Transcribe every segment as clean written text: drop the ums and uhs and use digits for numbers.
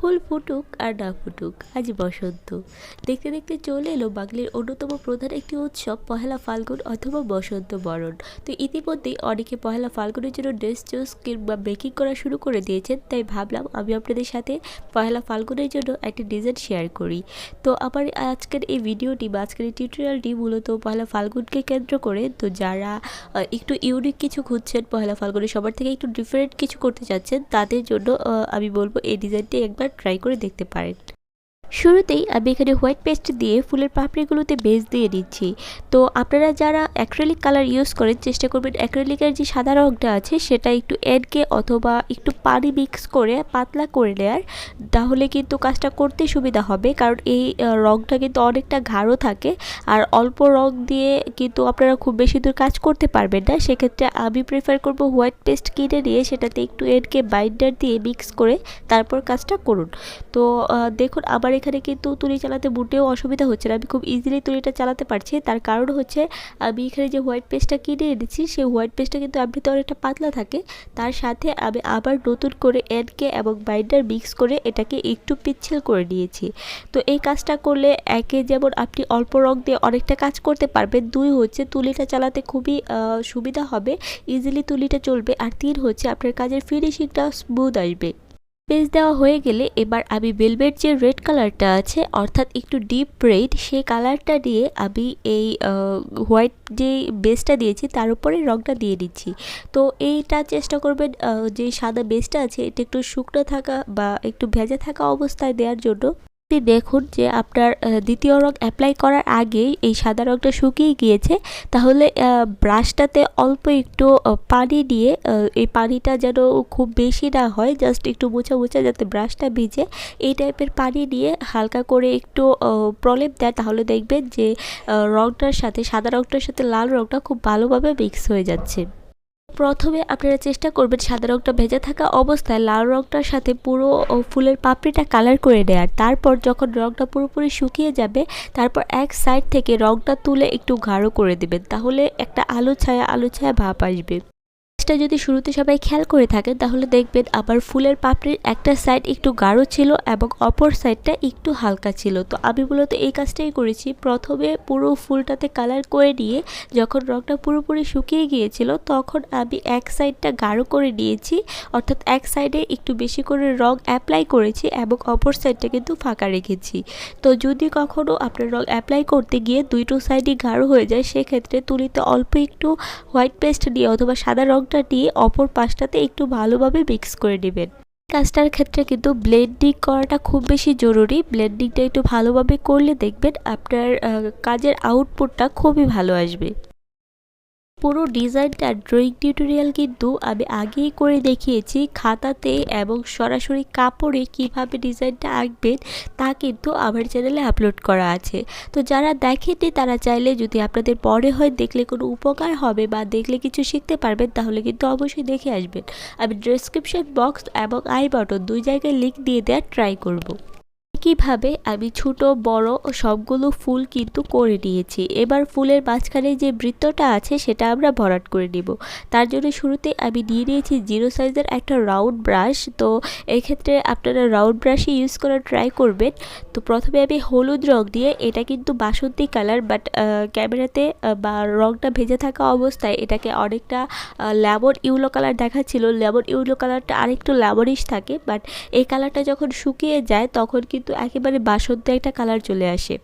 ফুল ফুটুক আর না ফুটুক, আজ বসন্ত। দেখতে দেখতে চলে এলো বাঙালির অন্যতম প্রধান একটি উৎসব পহেলা ফাল্গুন অথবা বসন্ত বরণ। তো ইতিমধ্যেই অনেকে পহেলা ফাল্গুনের জন্য ড্রেস চুজ কিংবা মেকিং করা শুরু করে দিয়েছেন, তাই ভাবলাম আমি আপনাদের সাথে পহেলা ফাল্গুনের জন্য একটি ডিজাইন শেয়ার করি। তো আমার আজকের এই ভিডিওটি বা আজকের এই টিউটোরিয়ালটি মূলত পহেলা ফাল্গুনকে কেন্দ্র করে। তো যারা একটু ইউনিক কিছু খুঁজছেন পহেলা ফাল্গুনে, সবার থেকে একটু ডিফারেন্ট কিছু করতে চাচ্ছেন, তাদের জন্য আমি বলবো এই ডিজাইনটি একবার ট্রাই করে দেখতে পারেন। শুরুতেই আমি এখানে হোয়াইট পেস্ট দিয়ে ফুলের পাপড়িগুলোতে বেস দিয়ে নিচ্ছি। তো আপনারা যারা অ্যাক্রিলিক কালার ইউজ করেন, চেষ্টা করবেন অ্যাক্রিলিকের যে সাদা রঙটা আছে সেটা একটু এনকে অথবা একটু পানি মিক্স করে পাতলা করে নেয়ার, তাহলে কিন্তু কাজটা করতে সুবিধা হবে। কারণ এই রঙটা কিন্তু অনেকটা গাঢ় থাকে, আর অল্প রং দিয়ে কিন্তু আপনারা খুব বেশি দূর কাজ করতে পারবেন না। সেক্ষেত্রে আমি প্রেফার করব হোয়াইট পেস্ট কিনে নিয়ে সেটাতে একটু এনকে বাইন্ডার দিয়ে মিক্স করে তারপর কাজটা করুন। তো দেখুন আমার এখানে কিন্তু তুলি চালাতে মোটেও অসুবিধা হচ্ছে না, আমি খুব ইজিলি তুলিটা চালাতে পারছি। তার কারণ হচ্ছে আমি এখানে যে হোয়াইট পেস্টটা কিনে এনেছি সেই হোয়াইট পেস্টটা কিন্তু এমনিতে অনেকটা পাতলা থাকে, তার সাথে আমি আবার নতুন করে এনকে এবং বাইন্ডার মিক্স করে এটাকে একটু পিচ্ছিল করে নিয়েছি। তো এই কাজটা করলে একে যেমন আপনি অল্প রং দিয়ে অনেকটা কাজ করতে পারবেন, দুই হচ্ছে তুলিটা চালাতে খুবই সুবিধা হবে, ইজিলি তুলিটা চলবে, আর তিন হচ্ছে আপনার কাজের ফিনিশিংটা স্মুথ আসবে। পেজ দেওয়া হয়ে গেলে এবার আমি ভেলভেট যে রেড কালারটা আছে, অর্থাৎ একটু ডিপ রেড, সেই কালারটা দিয়ে আমি এই হোয়াইট যে বেসটা দিয়েছি তার উপরে রঙটা দিয়ে দিচ্ছি। তো এইটা চেষ্টা করবেন যে সাদা বেসটা আছে এটা একটু শুকনো থাকা বা একটু ভেজা থাকা অবস্থায় দেওয়ার জন্য। দেখুন যে আপনার দ্বিতীয় রং অ্যাপ্লাই করার আগেই এই সাদা রঙটা শুকিয়ে গিয়েছে, তাহলে ব্রাশটাতে অল্প একটু পানি দিয়ে, এই পানিটা যেন খুব বেশি না হয়, জাস্ট একটু মোছা মোছা যাতে ব্রাশটা ভিজে, এই টাইপের পানি দিয়ে হালকা করে একটু প্রলেপ দেয়, তাহলে দেখবেন যে রঙটার সাথে সাদা রঙটার সাথে লাল রঙটা খুব ভালোভাবে মিক্স হয়ে যাচ্ছে। প্রথমে আপনারা চেষ্টা করবেন সাদা রঙটা ভেজা থাকা অবস্থায় লাল রঙটার সাথে পুরো ফুলের পাপড়িটা কালার করে নেওয়ার। তারপর যখন রঙটা পুরোপুরি শুকিয়ে যাবে, তারপর এক সাইড থেকে রঙটা তুলে একটু গাঢ় করে দেবেন, তাহলে একটা আলো ছায়া ভাব আসবে। যদি শুরুতে সবাই খেয়াল করে থাকেন তাহলে দেখবেন আবার ফুলের পাপড়ির একটা সাইড একটু গাঢ় ছিল এবং অপর সাইডটা একটু হালকা ছিল। তো আমি মূলত এই কাজটাই করেছি, প্রথমে পুরো ফুলটাতে কালার করে নিয়ে যখন রঙটা পুরোপুরি শুকিয়ে গিয়েছিল তখন আমি এক সাইডটা গাঢ় করে নিয়েছি, অর্থাৎ এক সাইডে একটু বেশি করে রং অ্যাপ্লাই করেছি এবং অপর সাইডটা কিন্তু ফাঁকা রেখেছি। তো যদি কখনও আপনার রং অ্যাপ্লাই করতে গিয়ে দুইটো সাইডই গাঢ় হয়ে যায়, সেক্ষেত্রে তুলিতে অল্প একটু হোয়াইট পেস্ট দিয়ে অথবা সাদা রঙটা দিয়ে অপর পাশটাতে একটু ভালোভাবে মিক্স করে নেবেন। কাজটার ক্ষেত্রে কিন্তু ব্লেন্ডিং করাটা খুব বেশি জরুরি, ব্লেন্ডিংটা একটু ভালোভাবে করলে দেখবেন আপনার কাজের আউটপুটটা খুবই ভালো আসবে। পুরো ডিজাইনটা ড্রয়িং টিউটোরিয়াল কিন্তু আমি আগেই করে দেখিয়েছি খাতাতে, এবং সরাসরি কাপড়ে কিভাবে ডিজাইনটা আঁকবেন তা কিন্তু আমার চ্যানেলে আপলোড করা আছে। তো যারা দেখেননি তারা চাইলে, যদি আপনাদের পরে হয় দেখলে কোনো উপকার হবে বা দেখলে কিছু শিখতে পারবেন, তাহলে কিন্তু অবশ্যই দেখে আসবেন। আমি ডেসক্রিপশন বক্স এবং আই বাটন দুই জায়গায় লিঙ্ক দিয়ে দেওয়ার ট্রাই করব। কিভাবে আমি ছোট বড় সবগুলো ফুল কিন্তু করে নিয়েছি। এবার ফুলের মাঝখানে যে বৃত্তটা আছে সেটা আমরা ভরাট করে নিব। তার জন্য শুরুতে আমি নিয়ে নিয়েছি 0 সাইজের একটা রাউন্ড ব্রাশ। তো এক্ষেত্রে আপনারা রাউন্ড ব্রাশই ইউজ করার ট্রাই করবেন। তো প্রথমে আমি হলুদ রং দিয়ে, এটা কিন্তু বাসন্তী কালার, বাট ক্যামেরাতে বা রংটা ভেজে থাকা অবস্থায় এটাকে অনেকটা লেমন ইউলো কালার দেখাচ্ছিল। লেমন ইউলো কালারটা আরেকটু লেমনিশ থাকে, বাট এই কালারটা যখন শুকিয়ে যায় তখন কিন্তু একেবারে বাসন্তী একটা কালার চলে আসে।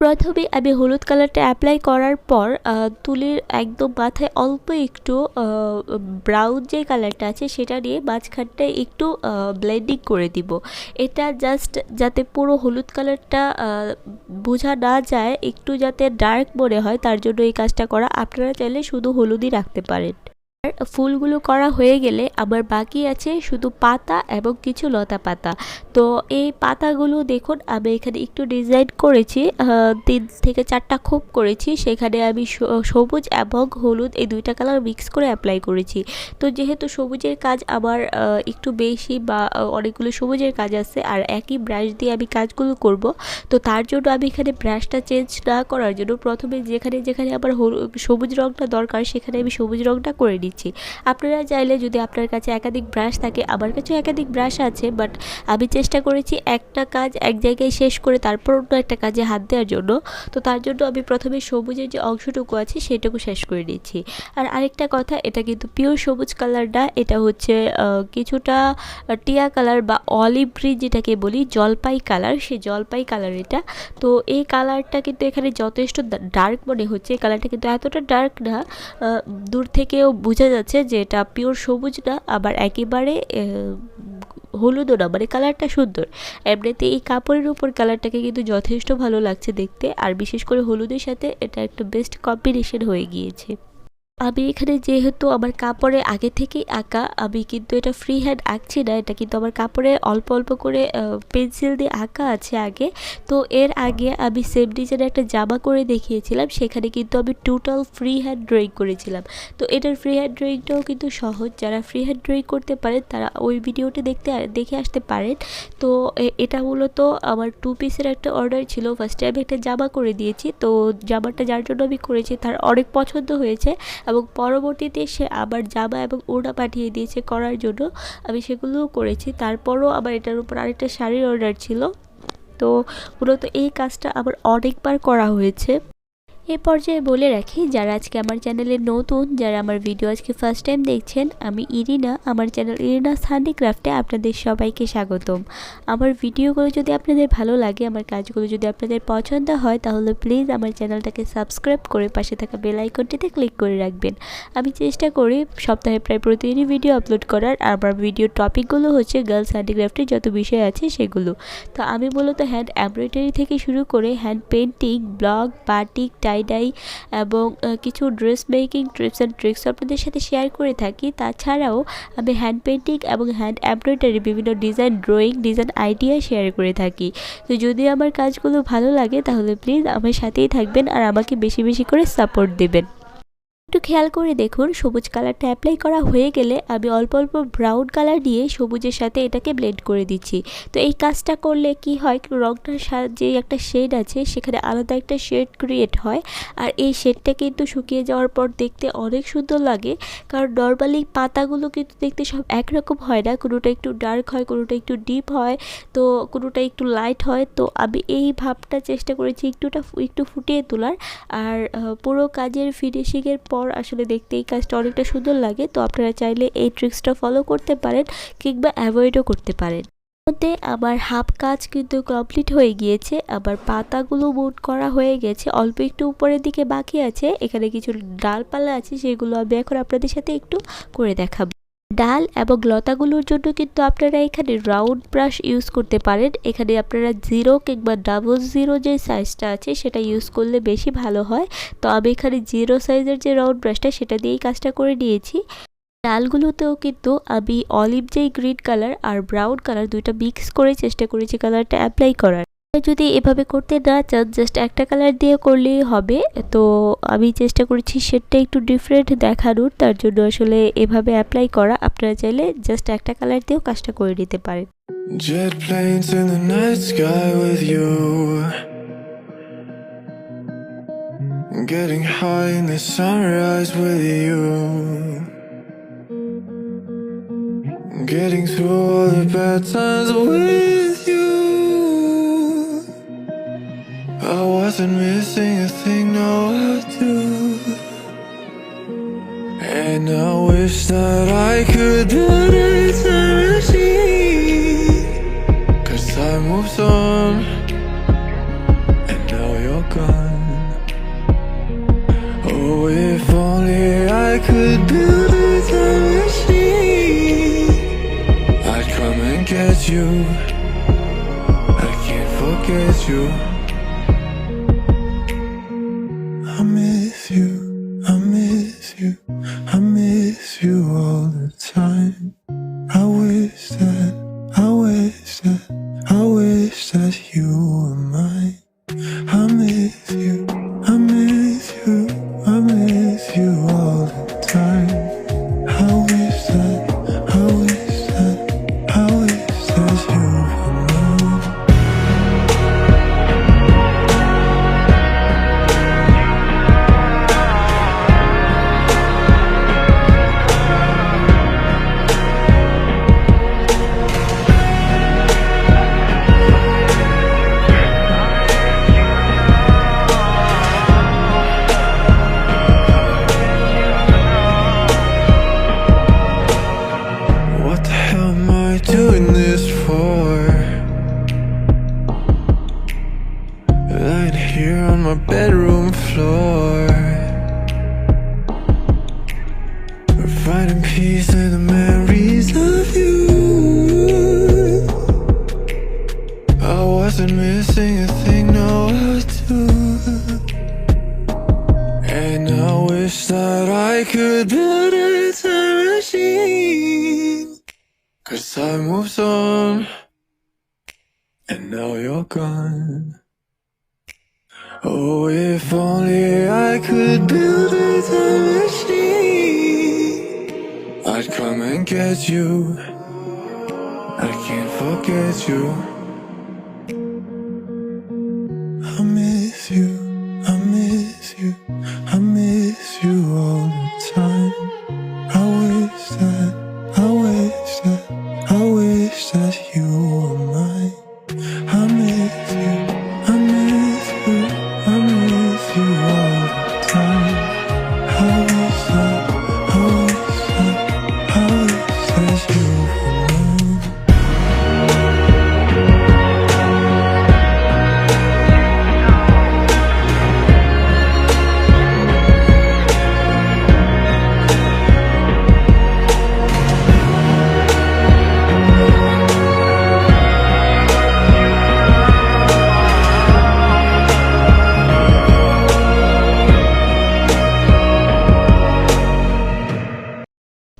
প্রথমে আমি হলুদ কালারটা অ্যাপ্লাই করার পর তুলির একদম মাথায় অল্প একটু ব্রাউন যে কালারটা আছে সেটা নিয়ে মাঝখানটায় একটু ব্লেন্ডিং করে দিব। এটা জাস্ট যাতে পুরো হলুদ কালারটা বোঝা না যায়, একটু যাতে ডার্ক মনে হয়, তার জন্য এই কাজটা করা। আপনারা চাইলে শুধু হলুদই রাখতে পারেন। ফুলগুলো করা হয়ে গেলে আবার বাকি আছে শুধু পাতা এবং কিছু লতা পাতা। তো এই পাতাগুলো দেখুন আমি এখানে একটু ডিজাইন করেছি, 3 থেকে 4টা খোপ করেছি, সেখানে আমি সবুজ এবং হলুদ এই দুইটা কালার মিক্স করে অ্যাপ্লাই করেছি। তো যেহেতু সবুজের কাজ আমার একটু বেশি বা অনেকগুলো সবুজের কাজ আছে, আর একই ব্রাশ দিয়ে আমি কাজগুলো করব, তো তার জন্য আমি এখানে ব্রাশটা চেঞ্জ না করার জন্য প্রথমে যেখানে যেখানে আমার সবুজ রঙটা দরকার সেখানে আমি সবুজ রঙটা করে নিচ্ছি। দিচ্ছি। আপনারা চাইলে যদি আপনার কাছে একাধিক ব্রাশ থাকে, আমার কাছেও একাধিক ব্রাশ আছে, বাট আমি চেষ্টা করেছি একটা কাজ এক জায়গায় শেষ করে তারপর অন্য একটা কাজে হাত দেওয়ার জন্য। তো তার জন্য আমি প্রথমে সবুজের যে অংশটুকু আছে সেটুকু শেষ করে নিচ্ছি। আর আরেকটা কথা, এটা কিন্তু পিওর সবুজ কালার না, এটা হচ্ছে কিছুটা টিয়া কালার বা অলিভ গ্রিন যেটাকে বলি, জলপাই কালার, সেই জলপাই কালার এটা। তো এই কালারটা কিন্তু এখানে যথেষ্ট ডার্ক মনে হচ্ছে, এই কালারটা কিন্তু এতটা ডার্ক না, দূর থেকেও বোঝা যাচ্ছে যে এটা পিওর সবুজ না, আবার একেবারে হলুদও না, মানে কালারটা সুন্দর। এমনিতে এই কাপড়ের উপর কালারটাকে কিন্তু যথেষ্ট ভালো লাগছে দেখতে, আর বিশেষ করে হলুদের সাথে এটা একটা বেস্ট কম্বিনেশন হয়ে গিয়েছে। আমি এখানে যেহেতু আমার কাপড়ে আগে থেকেই আঁকা, আমি কিন্তু এটা ফ্রি হ্যান্ড আঁকছি না, এটা কিন্তু আমার কাপড়ে অল্প অল্প করে পেন্সিল দিয়ে আঁকা আছে আগে। তো এর আগে আমি সেম ডিজাইনের একটা জামা করে দেখিয়েছিলাম, সেখানে কিন্তু আমি টোটাল ফ্রি হ্যান্ড ড্রয়িং করেছিলাম। তো এটার ফ্রি হ্যান্ড ড্রয়িংটাও কিন্তু সহজ, যারা ফ্রি হ্যান্ড ড্রয়িং করতে পারেন তারা ওই ভিডিওটি দেখে আসতে পারেন। তো এটা মূলত আমার 2 পিসের একটা অর্ডার ছিল। ফার্স্টে আমি একটা জামা করে দিয়েছি, তো জামাটা যার জন্য আমি করেছি তার অনেক পছন্দ হয়েছে, এবং পরবর্তীতে সে আবার জামা এবং ওড়না পাঠিয়ে দিয়েছে করার জন্য, আমি সেগুলোও করেছি। তারপরও আমার এটার উপর আরেকটা শাড়ির অর্ডার ছিল। তো মূলত এই কাজটা আমার অনেকবার করা হয়েছে। এই পর্যায়ে বলে রাখি, যারা আজকে আমার চ্যানেলে নতুন, যারা আমার ভিডিও আজকে ফার্স্ট টাইম দেখছেন, আমি ইরিনা, আমার চ্যানেল ইরিনা হ্যান্ডিক্রাফটে আপনাদের সবাইকে স্বাগতম। আমার ভিডিওগুলো যদি আপনাদের ভালো লাগে, আমার কাজগুলো যদি আপনাদের পছন্দ হয়, তাহলে প্লিজ আমার চ্যানেলটাকে সাবস্ক্রাইব করে পাশে থাকা বেল আইকনটিতে ক্লিক করে রাখবেন। আমি চেষ্টা করি সপ্তাহে প্রায় প্রতিদিনই ভিডিও আপলোড করার, আর আমার ভিডিওর টপিকগুলো হচ্ছে গার্লস হ্যান্ডিক্রাফটের যত বিষয় আছে সেগুলো। তো আমি মূলত হ্যান্ড এমব্রয়ডারি থেকে শুরু করে হ্যান্ড পেন্টিং, ব্লগ, বাটিক, টাই এবং কিছু dress making tips and tricks আপনাদের সাথে শেয়ার করে থাকি। তাছাড়াও আমি হ্যান্ড পেন্টিং এবং হ্যান্ড এমব্রয়ডারি বিভিন্ন design drawing, design idea share করে থাকি। তো যদি আমার কাজগুলো ভালো লাগে তাহলে প্লিজ আমার সাথেই থাকবেন আর আমাকে বেশি বেশি করে সাপোর্ট দেবেন। একটু খেয়াল করে দেখুন, সবুজ কালারটা অ্যাপ্লাই করা হয়ে গেলে আমি অল্প অল্প ব্রাউন কালার দিয়ে সবুজের সাথে এটাকে ব্লেন্ড করে দিচ্ছি। তো এই কাজটা করলে কি হয়, রংটার যে একটা শেড আছে সেখানে আলাদা একটা শেড ক্রিয়েট হয়, আর এই শেডটা কিন্তু শুকিয়ে যাওয়ার পর দেখতে অনেক সুন্দর লাগে। কারণ নর্মালি পাতাগুলো কিন্তু দেখতে সব একরকম হয় না, কোনোটা একটু ডার্ক হয়, কোনোটা একটু ডিপ হয়, তো কোনোটা একটু লাইট হয়। তো আমি এই ভাবটা চেষ্টা করেছি একটু ফুটিয়ে তোলার, আর পুরো কাজের ফিনিশিংয়ের পর আসলে দেখতে এই কাজটা অনেকটা সুন্দর লাগে। তো আপনারা চাইলে এই ট্রিক্সটা ফলো করতে পারেন কিংবা অ্যাভয়েডও করতে পারেন। মধ্যে আমার হাফ কাজ কিন্তু কমপ্লিট হয়ে গিয়েছে, আবার পাতাগুলো মুট করা হয়ে গেছে, অল্প একটু উপরের দিকে বাকি আছে। এখানে কিছু ডালপালা আছে, সেগুলো আমি এখন আপনাদের সাথে একটু করে দেখাবো। ডাল এবং লতাগুলোর জন্য কিন্তু আপনারা এখানে রাউন্ড ব্রাশ ইউজ করতে পারেন। এখানে আপনারা 0 কিংবা 00 যে সাইজটা আছে সেটা ইউজ করলে বেশি ভালো হয়। তো আমি এখানে 0 সাইজের যে রাউন্ড ব্রাশটা সেটা দিয়েই কাজটা করে নিয়েছি। ডালগুলোতেও কিন্তু আমি অলিভ যেই গ্রিন কালার আর ব্রাউন কালার দুইটা মিক্স করে চেষ্টা করেছি কালারটা অ্যাপ্লাই করার। যদি এভাবে করতে না চান, জাস্ট একটা কালার দিয়ে করলেই হবে। তো আমি চেষ্টা করেছি শেডটা একটু ডিফারেন্ট দেখানোর, তার জন্য আসলে এভাবে অ্যাপ্লাই করা। আপনারা চাইলে জাস্ট একটা কালার দিয়েও কাজটা করে নিতে পারেন। Jet planes in the night sky with you, getting high in the sunrise with you, getting through all the bad times with you. I wasn't missing a thing, now I do. And I wish that I could build a time machine, 'cause time moves on and now you're gone. Oh, if only I could build a time machine, I'd come and get you. I can't forget you. I miss you, I miss you, I miss you all the time. I wish that you were mine. I miss you, I miss you, I miss you all the time. I wish that you were mine. wasn't missing a thing, no I do. And I wish that I could build a time machine, 'cause time moves on, and now you're gone. Oh, if only I could build a time machine, I'd come and get you. I can't forget you. I miss you, I miss you, I miss you all the time. I wish that, I wish that, I wish that you were mine. I miss you, I miss you, I miss you all the time. I wish that, I wish that, I wish that you were mine.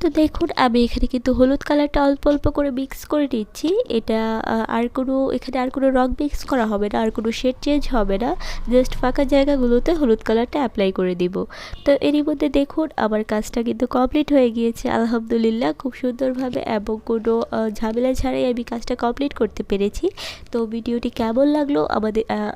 তো দেখুন আমি এখানে কিন্তু হলুদ কালারটা অল্প অল্প করে মিক্স করে নিচ্ছি। এটা এখানে আর কোনো রং মিক্স করা হবে না, আর কোনো শেড চেঞ্জ হবে না, জাস্ট ফাঁকা জায়গাগুলোতে হলুদ কালারটা অ্যাপ্লাই করে দিব। তো এরই মধ্যে দেখুন আমার কাজটা কিন্তু কমপ্লিট হয়ে গিয়েছে আলহামদুলিল্লাহ, খুব সুন্দরভাবে এবং কোনো ঝামেলা ছাড়াই আমি কাজটা কমপ্লিট করতে পেরেছি। তো ভিডিওটি কেমন লাগলো,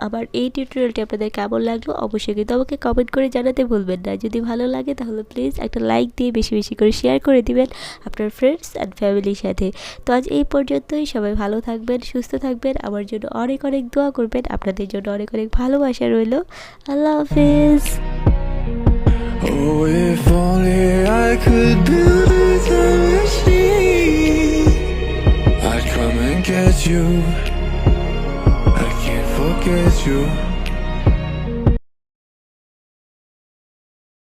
আমার এই টিউটোরিয়ালটি আপনাদের কেমন লাগলো অবশ্যই কিন্তু আমাকে কমেন্ট করে জানাতে ভুলবেন না। যদি ভালো লাগে তাহলে প্লিজ একটা লাইক দিয়ে বেশি বেশি করে শেয়ার করে দিবেন আপনার ফ্রেন্ডস অ্যান্ড ফ্যামিলির সাথে। তো আজ এই পর্যন্তই, সবাই ভালো থাকবেন, সুস্থ থাকবেন, আমার জন্য অনেক অনেক দোয়া করবেন, আপনাদের জন্য অনেক অনেক ভালোবাসা রইল। আল্লাহ হাফেজ। Oh, if only I could build a time machine, I'd come and get you. I can't forget you.